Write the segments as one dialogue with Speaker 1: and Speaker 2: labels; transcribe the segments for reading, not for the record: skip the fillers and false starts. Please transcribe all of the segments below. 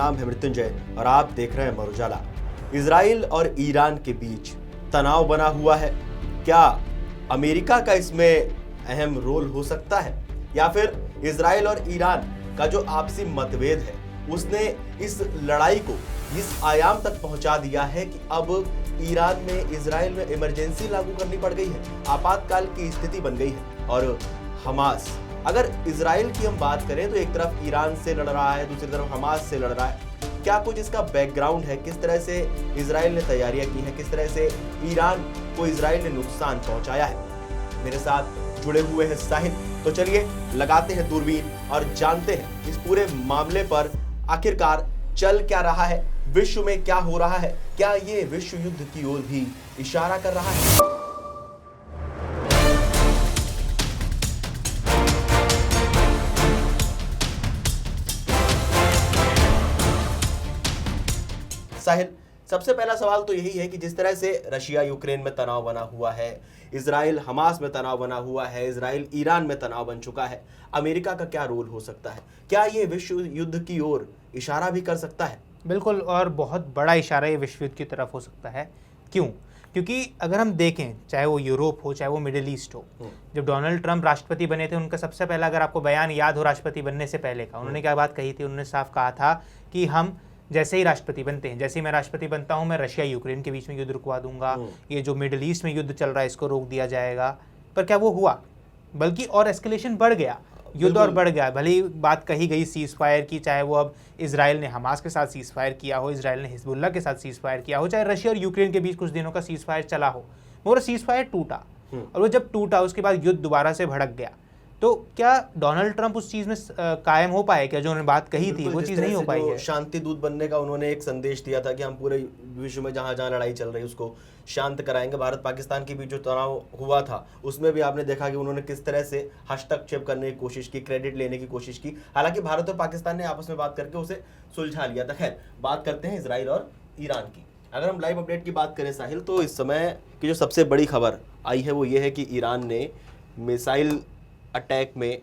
Speaker 1: नाम है मृत्युंजय और आप देख रहे हैं अमर उजाला। इजराइल और ईरान के बीच तनाव बना हुआ है। क्या अमेरिका का इसमें अहम रोल हो सकता है, या फिर इजराइल और ईरान का जो आपसी मतभेद है उसने इस लड़ाई को इस आयाम तक पहुंचा दिया है कि अब ईरान में इजराइल में इमरजेंसी लागू करनी पड़ गई है, आपातकाल की स्थिति बन गई है। और हमास, अगर इजराइल की हम बात करें तो एक तरफ ईरान से लड़ रहा है, दूसरी तरफ हमास से लड़ रहा है। क्या कुछ इसका बैकग्राउंड है, किस तरह से इजराइल ने तैयारियां की हैं, किस तरह से ईरान को इजराइल ने नुकसान पहुंचाया है। मेरे साथ जुड़े हुए हैं साहिल, तो चलिए लगाते हैं दूरबीन और जानते हैं इस पूरे मामले पर आखिरकार चल क्या रहा है, विश्व में क्या हो रहा है, क्या ये विश्व युद्ध की ओर भी इशारा कर रहा है। साहिल, सबसे पहला सवाल तो यही है कि जिस तरह से रशिया यूक्रेन में तनाव बना हुआ है, इजराइल हमास में तनाव बना हुआ है, इजराइल ईरान में तनाव बन चुका है, अमेरिका का क्या रोल हो सकता है? क्या ये विश्व युद्ध की ओर इशारा भी कर सकता है?
Speaker 2: बिल्कुल, और बहुत बड़ा इशारा ये विश्व युद्ध की तरफ हो सकता है। क्यों? क्योंकि अगर हम देखें, चाहे वो यूरोप हो, चाहे वो मिडिल ईस्ट हो, जब डोनाल्ड ट्रंप राष्ट्रपति बने थे, उनका सबसे पहला, अगर आपको बयान याद हो राष्ट्रपति बनने से पहले का, उन्होंने क्या बात कही थी? उन्होंने साफ कहा था कि हम जैसे ही राष्ट्रपति बनते हैं, जैसे ही मैं राष्ट्रपति बनता हूं, मैं रशिया यूक्रेन के बीच में युद्ध रुकवा दूंगा, ये जो मिडिल ईस्ट में युद्ध चल रहा है इसको रोक दिया जाएगा। पर क्या वो हुआ? बल्कि और एस्केलेशन बढ़ गया, युद्ध और बढ़ गया। भले ही बात कही गई सीज फायर की, चाहे वो अब इजराइल ने हमास के साथ सीज फायर किया हो, इजराइल ने हिजबुल्लाह के साथ सीज फायर किया हो, चाहे रशिया और यूक्रेन के बीच कुछ दिनों का सीज फायर चला हो, मगर सीज फायर टूटा। और वो जब टूटा उसके बाद युद्ध दोबारा से भड़क गया। तो क्या डोनाल्ड ट्रंप उस चीज में कायम हो पाए? क्या जो उन्होंने बात कही थी वो चीज नहीं हो पाई है?
Speaker 1: शांति दूत बनने का उन्होंने एक संदेश दिया था कि हम पूरे विश्व में जहां जहां लड़ाई चल रही है उसको शांत कराएंगे। भारत पाकिस्तान के बीच जो तनाव हुआ था उसमें भी आपने देखा कि उन्होंने किस तरह से हस्तक्षेप करने की कोशिश की, क्रेडिट लेने की कोशिश की। हालांकि भारत और पाकिस्तान ने आपस में बात करके उसे सुलझा लिया था। खैर, बात करते हैं इजराइल और ईरान की। अगर हम लाइव अपडेट की बात करें साहिल, तो इस समय की जो सबसे बड़ी खबर आई है वो ये है कि ईरान ने मिसाइल अटैक में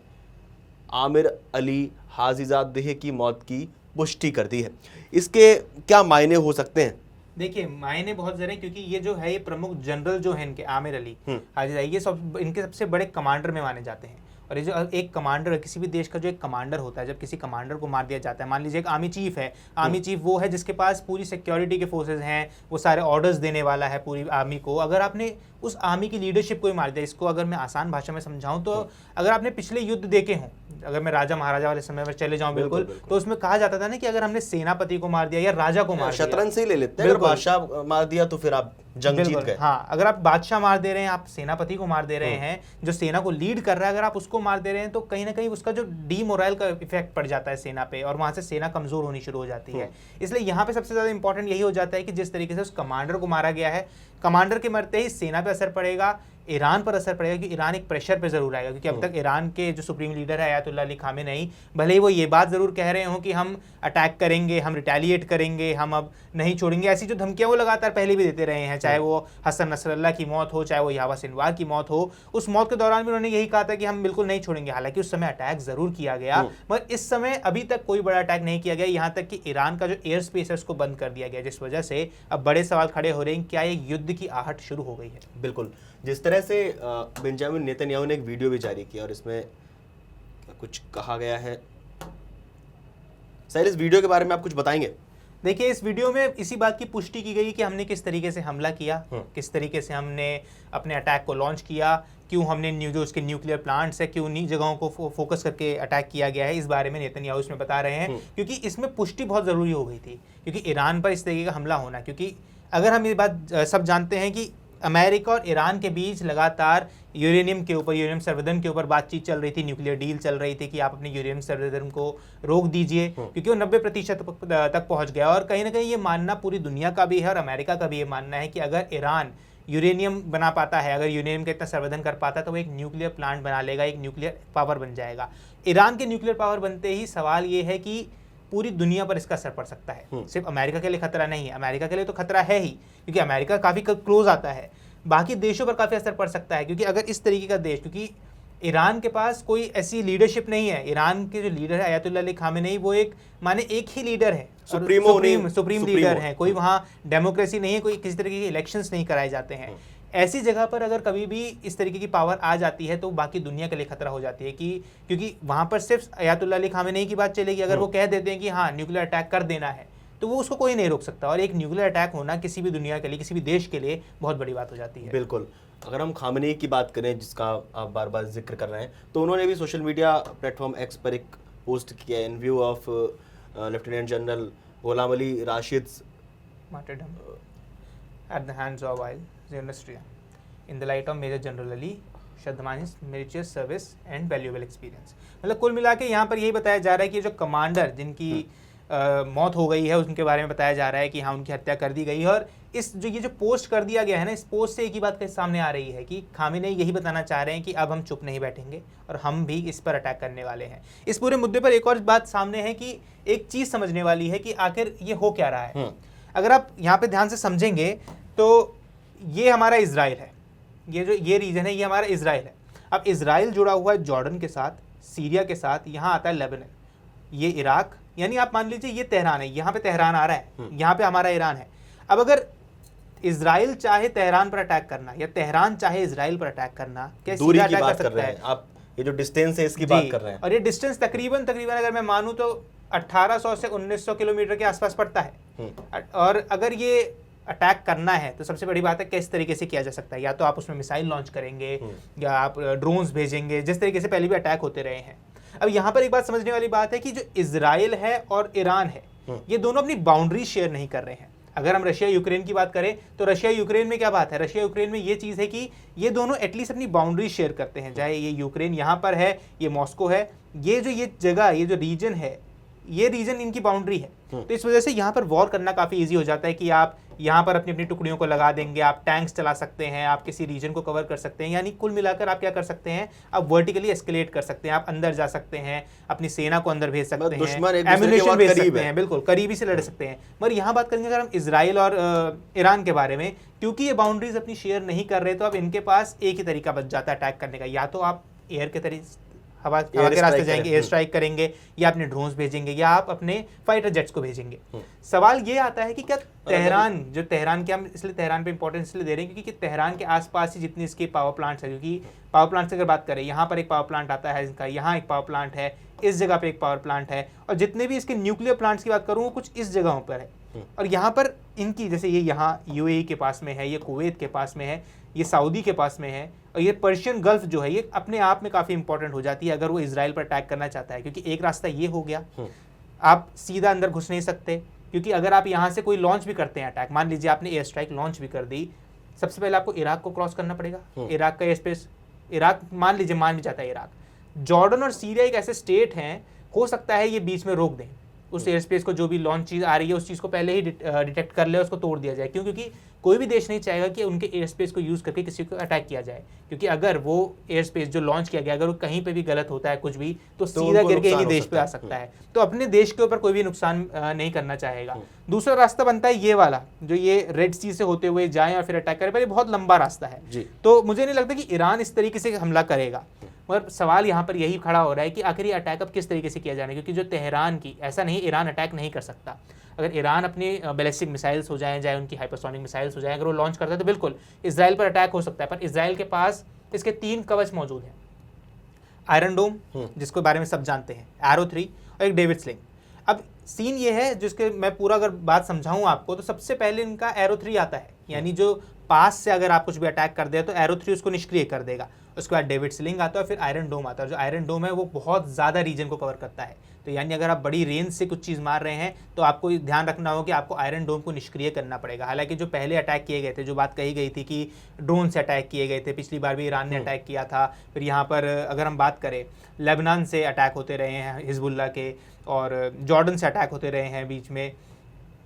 Speaker 1: आमिर अली हाजीजादेह की मौत की पुष्टि कर दी है। इसके क्या मायने हो सकते हैं?
Speaker 2: देखिए, मायने बहुत ज़्यादा, क्योंकि ये जो है, ये प्रमुख जनरल जो है इनके, आमिर अली हाजीजादेह, ये सब इनके सबसे बड़े कमांडर में माने जाते हैं। और ये जो एक कमांडर है, किसी भी देश का जो एक कमांडर होता है, जब किसी कमांडर को मार दिया जाता है, मान लीजिए एक आर्मी चीफ है, आर्मी चीफ वो है जिसके पास पूरी सिक्योरिटी के फोर्सेज हैं, वो सारे ऑर्डर्स देने वाला है पूरी आर्मी को। अगर आपने उस आर्मी की लीडरशिप को ही मार दिया, इसको अगर मैं आसान भाषा में समझाऊं तो अगर आपने पिछले युद्ध देखे हों, अगर मैं राजा महाराजा वाले समय में चले जाऊं, बिल्कुल, तो उसमें कहा जाता था ना कि अगर हमने सेनापति को मार दिया या राजा को मार दिया,
Speaker 1: शतरंज से ही ले लेते हैं, बादशाह मार दिया तो फिर आप जंग जीत गए।
Speaker 2: हाँ, अगर आप बादशाह मार दे रहे हैं, आप सेनापति को मार दे रहे हैं, जो सेना को लीड कर रहा है, अगर आप उसको मार दे रहे हैं, तो कहीं ना कहीं उसका जो डीमोरल का इफेक्ट पड़ जाता है सेना पे, और वहां से सेना कमजोर होनी शुरू हो जाती है। इसलिए यहाँ पे सबसे ज्यादा इंपॉर्टेंट यही हो जाता है कि जिस तरीके से उस कमांडर को मारा गया है, कमांडर के मरते ही सेना पे असर पड़ेगा, ईरान पर असर पड़ेगा, कि ईरान एक प्रेशर पे जरूर आएगा। क्योंकि अब तक ईरान के जो सुप्रीम लीडर है अयातुल्लाह अली खामेनेई, भले ही वो ये बात जरूर कह रहे हों कि हम अटैक करेंगे, हम रिटेलिएट करेंगे, हम अब नहीं छोड़ेंगे, ऐसी जो धमकियां वो लगातार पहले भी देते रहे हैं, चाहे वो हसन नसरल्लाह की मौत हो, चाहे वो यावा सिनवार की मौत हो, उस मौत के दौरान भी उन्होंने यही कहा था कि हम बिल्कुल नहीं छोड़ेंगे। हालांकि उस समय अटैक जरूर किया गया, मगर इस समय अभी तक कोई बड़ा अटैक नहीं किया गया, यहाँ तक कि ईरान का जो एयर स्पेस है उसको बंद कर दिया गया, जिस वजह से अब बड़े सवाल खड़े हो रहे हैं, क्या एक युद्ध की आहट शुरू हो गई है?
Speaker 1: बिल्कुल, जिस तरह से बेंजामिन नेतन्याहू ने एक वीडियो भी जारी किया और इसमें कुछ कहा गया है, सर इस वीडियो के बारे में आप कुछ बताएंगे?
Speaker 2: देखिए, इस वीडियो में इसी बात की पुष्टि की गई कि हमने किस तरीके से हमला किया, किस तरीके से हमने अपने अटैक को लॉन्च किया, क्यों हमने जो उसके न्यूक्लियर प्लांट्स है, क्यों उन्हीं जगहों को फोकस करके अटैक किया गया है, इस बारे में नेतन्याहू इसमें बता रहे हैं। क्योंकि इसमें पुष्टि बहुत ज़रूरी हो गई थी, क्योंकि ईरान पर इस तरीके का हमला होना, क्योंकि अगर हम ये बात सब जानते हैं कि अमेरिका और ईरान के बीच लगातार यूरेनियम के ऊपर, यूरेनियम संवर्धन के ऊपर बातचीत चल रही थी, न्यूक्लियर डील चल रही थी कि आप अपने यूरेनियम संवर्धन को रोक दीजिए, क्योंकि वो 90% तक पहुंच गया। और कहीं ना कहीं ये मानना पूरी दुनिया का भी है और अमेरिका का भी ये मानना है कि अगर ईरान यूरेनियम बना पाता है, अगर यूरेनियम का इतना संवर्धन कर पाता है, तो वो एक न्यूक्लियर प्लांट बना लेगा, एक न्यूक्लियर पावर बन जाएगा। ईरान के न्यूक्लियर पावर बनते ही सवाल ये है कि पूरी दुनिया पर इसका असर पड़ सकता है। सिर्फ अमेरिका के लिए खतरा नहीं है, अमेरिका के लिए तो खतरा है ही, क्योंकि अमेरिका काफ़ी क्लोज आता है, बाकी देशों पर काफ़ी असर पड़ सकता है। क्योंकि अगर इस तरीके का देश, क्योंकि ईरान के पास कोई ऐसी लीडरशिप नहीं है। ईरान के जो लीडर है अयातुल्लाह अली खामेनेई, वो एक माने एक ही लीडर है, सुप्रीम लीडर है। कोई वहाँ डेमोक्रेसी नहीं है, कोई किसी तरीके के इलेक्शंस नहीं कराए जाते हैं। ऐसी जगह पर अगर कभी भी इस तरीके की पावर आ जाती है तो बाकी दुनिया के लिए खतरा हो जाती है कि क्योंकि वहाँ पर सिर्फ अयातुल्लाह अली खामेनेई की बात चलेगी। अगर वो कह देते हैं कि हाँ न्यूक्लियर अटैक कर देना है, तो वो उसको कोई नहीं रोक सकता। और एक न्यूक्लियर अटैक होना किसी भी दुनिया के लिए, किसी भी देश के लिए बहुत बड़ी बात हो जाती है।
Speaker 1: बिल्कुल। अगर हम खामेनेई की बात करें, जिसका आप बार बार जिक्र कर रहे हैं, तो उन्होंने भी सोशल मीडिया प्लेटफॉर्म एक्स पर एक पोस्ट किया इन view of lieutenant general Ghulam Ali Rashid
Speaker 2: at the hands of oil Zionistry in the light of Major General Ali Shadmani's meritorious service and valuable experience। मतलब कुल मिला के यहाँ पर यही बताया जा रहा है कि जो कमांडर जिनकी मौत हो गई है उनके बारे में बताया जा रहा है कि हाँ उनकी हत्या कर दी गई है। और इस जो पोस्ट कर दिया गया है ना, इस पोस्ट से एक ही बात सामने आ रही है कि खामेनेई यही बताना चाह रहे हैं कि अब हम चुप नहीं बैठेंगे और हम भी इस पर अटैक करने वाले हैं। इस पूरे मुद्दे पर एक और बात सामने है कि एक चीज़ समझने वाली है कि आखिर ये हो क्या रहा है। अगर आप यहाँ पे ध्यान से समझेंगे तो ये हमारा इजराइल है, ये रीजन है, ये हमारा इजराइल है। अब इजराइल जुड़ा हुआ है जॉर्डन के साथ, सीरिया के साथ, यहाँ आता है लेबनान, ये इराक, यानी आप मान लीजिए ये तेहरान है, यहाँ पे तेहरान आ रहा है, यहाँ पे हमारा ईरान है। अब अगर इजराइल चाहे तेहरान पर अटैक करना या तेहरान चाहे इजराइल पर अटैक करना, क्या
Speaker 1: दूरी की बात कर रहे हैं आप, ये जो डिस्टेंस है इसकी बात कर रहे हैं।
Speaker 2: और ये डिस्टेंस तकरीबन अगर मैं मानूं तो 1800 से 1900 किलोमीटर के आसपास पड़ता है। और अगर ये अटैक करना है तो सबसे बड़ी बात है किस तरीके से किया जा सकता है। या तो आप उसमें मिसाइल लॉन्च करेंगे या आप ड्रोन्स भेजेंगे, जिस तरीके से पहले भी अटैक होते रहे हैं। अब यहाँ पर एक बात समझने वाली बात है कि जो इजराइल है और ईरान है, ये दोनों अपनी बाउंड्री शेयर नहीं कर रहे हैं। अगर हम रशिया यूक्रेन की बात करें तो रशिया यूक्रेन में क्या बात है, रशिया यूक्रेन में ये चीज़ है कि ये दोनों एटलीस्ट अपनी बाउंड्री शेयर करते हैं। चाहे ये यूक्रेन यहाँ पर है, ये मॉस्को है, ये जगह, ये जो रीजन है, ये रीजन इनकी बाउंड्री है। तो इस वजह से यहाँ पर वॉर करना काफ़ी इजी हो जाता है कि आप यहाँ पर अपनी अपनी टुकड़ियों को लगा देंगे, आप टैंक्स चला सकते हैं, आप किसी रीजन को कवर कर सकते हैं। यानी कुल मिलाकर आप क्या कर सकते हैं, आप वर्टिकली एस्केलेट कर सकते हैं, आप अंदर जा सकते हैं, अपनी सेना को अंदर भेज सकते हैं, एम्युनिशन भेज सकते हैं, बिल्कुल करीबी से लड़ सकते हैं। मगर यहाँ बात करेंगे अगर हम इजराइल और ईरान के बारे में, क्योंकि ये बाउंड्रीज अपनी शेयर नहीं कर रहे, तो अब इनके पास एक ही तरीका बच जाता है अटैक करने का। या तो आप एयर के तरीके हवा के रास्ते जाएंगे, एयर स्ट्राइक करेंगे, या अपने ड्रोन्स भेजेंगे, या आप अपने फाइटर जेट्स को भेजेंगे। सवाल ये आता है कि क्या तेहरान के हम इसलिए तेहरान पे इंपॉर्टेंस इसलिए दे रहे हैं क्योंकि तेहरान के आसपास ही जितनी इसके पावर प्लांट्स है, क्योंकि पावर प्लांट से अगर बात करें, यहाँ पर एक पावर प्लांट आता है इनका, यहाँ एक पावर प्लांट है, इस जगह पे एक पावर प्लांट है, और जितने भी इसके न्यूक्लियर प्लांट्स की बात करूँ वो कुछ इस जगहों पर है। और यहाँ पर इनकी जैसे ये यहाँ यूएई के पास में है, ये कुवैत के पास में है, ये सऊदी के पास में है, और ये पर्शियन गल्फ जो है ये अपने आप में काफ़ी इंपॉर्टेंट हो जाती है अगर वो इजराइल पर अटैक करना चाहता है। क्योंकि एक रास्ता ये हो गया, आप सीधा अंदर घुस नहीं सकते, क्योंकि अगर आप यहाँ से कोई लॉन्च भी करते हैं अटैक, मान लीजिए आपने एयर स्ट्राइक लॉन्च भी कर दी, सबसे पहले आपको इराक को क्रॉस करना पड़ेगा। इराक का एयर स्पेस, इराक मान लीजिए मान भी जाता है इराक, जॉर्डन और सीरिया एक ऐसे स्टेट हैं, हो सकता है ये बीच में रोक दें उस एयर स्पेस को, जो भी लॉन्च चीज़ आ रही है उस चीज़ को पहले ही डिटेक्ट कर ले, उसको तोड़ दिया जाए। क्यों? क्योंकि कोई भी देश नहीं चाहेगा कि उनके एयर स्पेस को यूज़ करके किसी को अटैक किया जाए, क्योंकि अगर वो एयर स्पेस जो लॉन्च किया गया अगर वो कहीं पे भी गलत होता है कुछ भी, तो सीधा गिर के इन्हीं देश पे आ सकता है। तो अपने देश के ऊपर कोई भी नुकसान नहीं करना चाहेगा। दूसरा रास्ता बनता है ये वाला, जो ये रेड सी से होते हुए जाएं और फिर अटैक करें, पर ये बहुत लंबा रास्ता है। तो मुझे नहीं लगता कि ईरान इस तरीके से हमला करेगा। मगर सवाल यहाँ पर यही खड़ा हो रहा है कि आखिर ये अटैक अब किस तरीके से किया जाना है, क्योंकि जो तेहरान की, ऐसा नहीं ईरान अटैक नहीं कर सकता। अगर ईरान अपनी बैलिस्टिक मिसाइल्स हो जाएं, चाहे उनकी हाइपरसोनिक मिसाइल्स हो जाएं, अगर वो लॉन्च करता है तो बिल्कुल इजराइल पर अटैक हो सकता है। पर इजराइल के पास इसके 3 कवच मौजूद हैं, आयरन डोम जिसके बारे में सब जानते हैं, एरो 3 और एक डेविड स्लिंग। अब सीन ये है जिसके मैं पूरा अगर बात समझाऊं आपको, तो सबसे पहले इनका एरो 3 आता है, यानी जो पास से अगर आप कुछ भी अटैक कर दे तो एरो 3 उसको निष्क्रिय कर देगा। उसके बाद डेविड स्लिंग आता है, फिर आयरन डोम आता है। जो आयरन डोम है वो बहुत ज़्यादा रीजन को कवर करता है, तो यानी अगर आप बड़ी रेंज से कुछ चीज़ मार रहे हैं तो आपको ध्यान रखना होगा कि आपको आयरन डोम को निष्क्रिय करना पड़ेगा। हालांकि जो पहले अटैक किए गए थे, जो बात कही गई थी कि ड्रोन से अटैक किए गए थे, पिछली बार भी ईरान ने अटैक किया था। फिर यहाँ पर अगर हम बात करें, लेबनान से अटैक होते रहे हैं हिजबुल्लाह के, और जॉर्डन से अटैक होते रहे हैं बीच में,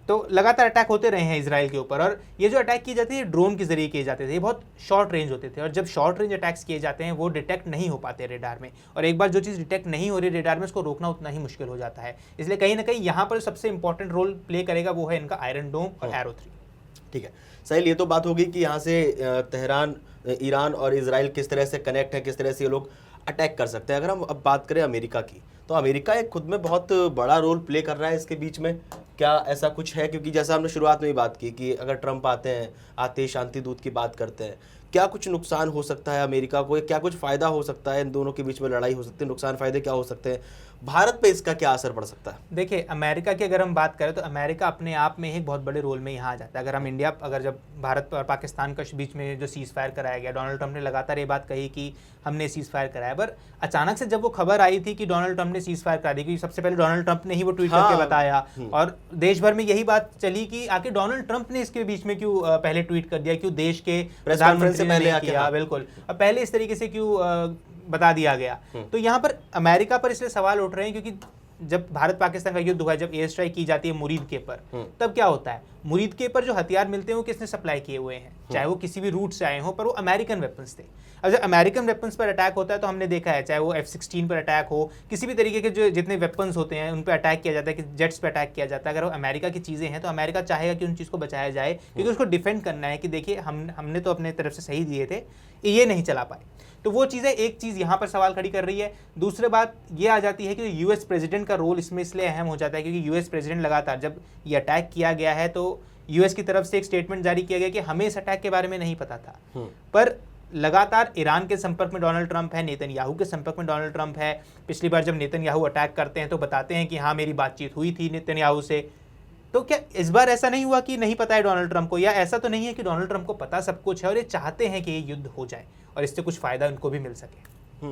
Speaker 2: तो लगातार अटैक होते रहे हैं इसराइल के ऊपर। और ये जो अटैक किए जाते हैं ड्रोन के जरिए किए जाते थे, ये बहुत शॉर्ट रेंज होते थे, और जब शॉर्ट रेंज अटैक्स किए जाते हैं वो डिटेक्ट नहीं हो पाते रेडार में, और एक बार जो चीज़ डिटेक्ट नहीं हो रही रेडार में, उसको रोकना उतना ही मुश्किल हो जाता है। इसलिए कहीं ना कहीं यहाँ पर सबसे इंपॉर्टेंट रोल प्ले करेगा वो है इनका आयरन डोम और एरो 3।
Speaker 1: ठीक है साहिल, ये तो बात होगी कि यहाँ से तेहरान, ईरान और इसराइल किस तरह से कनेक्ट है, किस तरह से ये लोग अटैक कर सकते हैं। अगर हम अब बात करें अमेरिका की, तो अमेरिका एक खुद में बहुत बड़ा रोल प्ले कर रहा है इसके बीच में, क्या ऐसा कुछ है? क्योंकि जैसा हमने शुरुआत में ही बात की कि अगर ट्रंप आते ही शांति दूत की बात करते हैं, क्या कुछ नुकसान हो सकता है अमेरिका को, क्या कुछ फ़ायदा हो सकता है? इन दोनों के बीच में लड़ाई हो सकती है, नुकसान फ़ायदे क्या हो सकते हैं? भारत पे इसका क्या असर पड़ सकता है?
Speaker 2: देखिए, अमेरिका की अगर हम बात करें तो अमेरिका अपने आप में एक बहुत बड़े रोल में यहाँ आ जाता है। अगर हम इंडिया, अगर जब भारत और पाकिस्तान के बीच में जो सीज़ फायर कराया गया, डोनाल्ड ट्रंप ने लगातार ये बात कही कि हमने सीज़ फायर कराया, पर अचानक से जब वो खबर आई थी कि डोनाल्ड ट्रंप ने सीज़ फायर करा दी, क्योंकि सबसे पहले डोनाल्ड ट्रंप ने ही वो ट्वीट करके बताया, और देश भर में यही बात चली कि आखिर डोनाल्ड ट्रंप ने इसके बीच में क्यों पहले ट्वीट कर दिया, क्यों देश के प्रधानमंत्री ने नहीं किया, बिल्कुल, अब पहले इस तरीके से क्यों बता दिया गया। तो यहाँ पर अमेरिका पर इसलिए सवाल उठ रहे हैं क्योंकि जब भारत पाकिस्तान का युद्ध हुआ, जब एयर स्ट्राइक की जाती है मुरीद के पर, तब क्या होता है, मुरीद के पर जो हथियार मिलते हैं वो किसने सप्लाई किए हुए हैं, चाहे वो किसी भी रूट से आए हों, पर वो अमेरिकन वेपन्स थे। अब जब अमेरिकन वेपन्स पर अटैक होता है तो हमने देखा है, चाहे वो F-16 पर अटैक हो, किसी भी तरीके के जो जितने वेपन्स होते हैं उन पर अटैक किया जाता है, कि जेट्स पर अटैक किया जाता है, अगर वो अमेरिका की चीज़ें हैं तो अमेरिका चाहेगा कि उन चीज़ को बचाया जाए, क्योंकि उसको डिफेंड करना है कि देखिए हमने तो अपने तरफ से सही दिए थे, ये नहीं चला पाए। तो वो चीज़ें, एक चीज़ यहाँ पर सवाल खड़ी कर रही है। दूसरी बात ये आ जाती है कि यूएस प्रेसिडेंट का रोल इसमें इसलिए अहम हो जाता है क्योंकि यूएस प्रेसिडेंट लगातार, जब ये अटैक किया गया है तो यूएस की तरफ से एक स्टेटमेंट जारी किया गया कि हमें इस अटैक के बारे में नहीं पता था, पर लगातार ईरान के संपर्क में डोनाल्ड ट्रंप है, नेतन्याहू के संपर्क में डोनाल्ड ट्रंप है। पिछली बार जब नेतन्याहू अटैक करते हैं तो बताते हैं कि हाँ मेरी बातचीत हुई थी नेतन्याहू से। तो क्या इस बार ऐसा नहीं हुआ कि नहीं पता है डोनाल्ड ट्रंप को, या ऐसा तो नहीं है कि डोनाल्ड ट्रंप को पता सब कुछ है और ये चाहते हैं कि ये युद्ध हो जाए और इससे कुछ फायदा उनको भी मिल सके?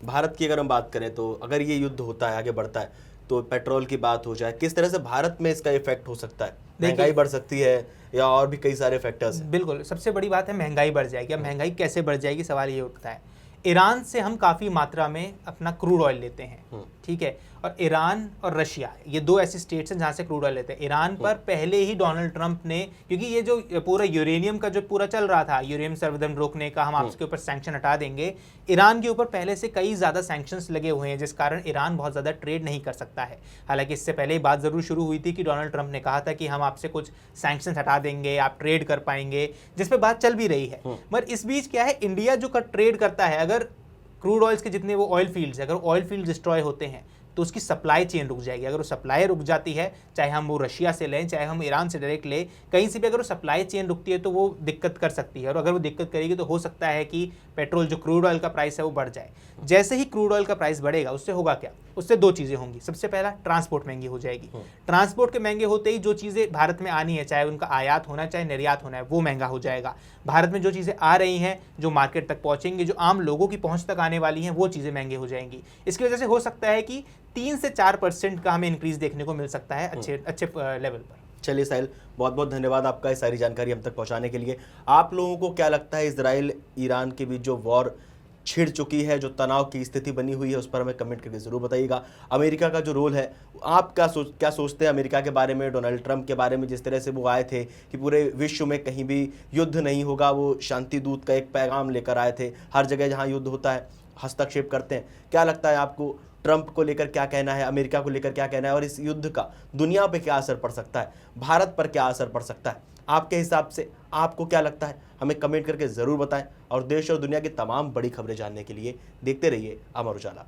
Speaker 1: भारत की अगर हम बात करें तो अगर ये युद्ध होता है, आगे बढ़ता है, तो पेट्रोल की बात हो जाए, किस तरह से भारत में इसका इफेक्ट हो सकता है? महंगाई बढ़ सकती है या और भी कई सारे फैक्टर्स हैं?
Speaker 2: बिल्कुल, सबसे बड़ी बात है महंगाई बढ़ जाएगी। अब महंगाई कैसे बढ़ जाएगी, सवाल ये उठता है। ईरान से हम काफ़ी मात्रा में अपना क्रूड ऑयल लेते हैं, ठीक है, और ईरान और रशिया, ये दो ऐसे स्टेट्स हैं जहाँ से क्रूड ऑयल लेते हैं। ईरान पर पहले ही डोनाल्ड ट्रंप ने, क्योंकि ये जो पूरा यूरेनियम का जो पूरा चल रहा था, यूरेनियम सर्वधर्म रोकने का, हम आपके ऊपर सैंक्शन हटा देंगे, ईरान के ऊपर पहले से कई ज़्यादा सैंक्शंस लगे हुए हैं, जिस कारण ईरान बहुत ज़्यादा ट्रेड नहीं कर सकता है। हालांकि इससे पहले ही बात ज़रूर शुरू हुई थी कि डोनाल्ड ट्रंप ने कहा था कि हम आपसे कुछ सैंक्शंस हटा देंगे, आप ट्रेड कर पाएंगे, जिस पर बात चल भी रही है। मगर इस बीच क्या है, इंडिया जो ट्रेड करता है, अगर क्रूड ऑयल्स के जितने वो ऑयल फील्ड्स है, अगर ऑयल फील्ड डिस्ट्रॉय होते हैं तो उसकी सप्लाई चेन रुक जाएगी। अगर वो सप्लाई रुक जाती है, चाहे हम वो रशिया से लें, चाहे हम ईरान से डायरेक्ट लें, कहीं से भी अगर वो सप्लाई चेन रुकती है तो वो दिक्कत कर सकती है, और अगर वो दिक्कत करेगी तो हो सकता है कि पेट्रोल, जो क्रूड ऑयल का प्राइस है, वो बढ़ जाए। जैसे ही क्रूड ऑयल का प्राइस बढ़ेगा, उससे होगा क्या, उससे दो चीज़ें होंगी। सबसे पहला, ट्रांसपोर्ट महंगी हो जाएगी। ट्रांसपोर्ट के महंगे होते ही जो चीज़ें भारत में आनी है, चाहे उनका आयात होना है चाहे निर्यात होना है, वो महंगा हो जाएगा। भारत में जो चीज़ें आ रही हैं, जो मार्केट तक पहुँचेंगी, जो आम लोगों की पहुँच तक आने वाली हैं, वो चीज़ें महंगी हो जाएंगी। इसकी वजह से हो सकता है कि 3 से 4% का हमें इंक्रीज देखने को मिल सकता है अच्छे लेवल पर।
Speaker 1: चलिए साहिल, बहुत बहुत धन्यवाद आपका ये सारी जानकारी हम तक पहुंचाने के लिए। आप लोगों को क्या लगता है, इजराइल ईरान के बीच जो वॉर छिड़ चुकी है, जो तनाव की स्थिति बनी हुई है, उस पर हमें कमेंट करके ज़रूर बताइएगा। अमेरिका का जो रोल है, आप क्या सोचते हैं अमेरिका के बारे में, डोनाल्ड ट्रंप के बारे में, जिस तरह से वो आए थे कि पूरे विश्व में कहीं भी युद्ध नहीं होगा, वो शांति दूत का एक पैगाम लेकर आए थे, हर जगह जहाँ युद्ध होता है हस्तक्षेप करते हैं। क्या लगता है आपको, ट्रंप को लेकर क्या कहना है, अमेरिका को लेकर क्या कहना है, और इस युद्ध का दुनिया पे क्या असर पड़ सकता है, भारत पर क्या असर पड़ सकता है? आपके हिसाब से आपको क्या लगता है, हमें कमेंट करके ज़रूर बताएं। और देश और दुनिया की तमाम बड़ी खबरें जानने के लिए देखते रहिए अमर उजाला।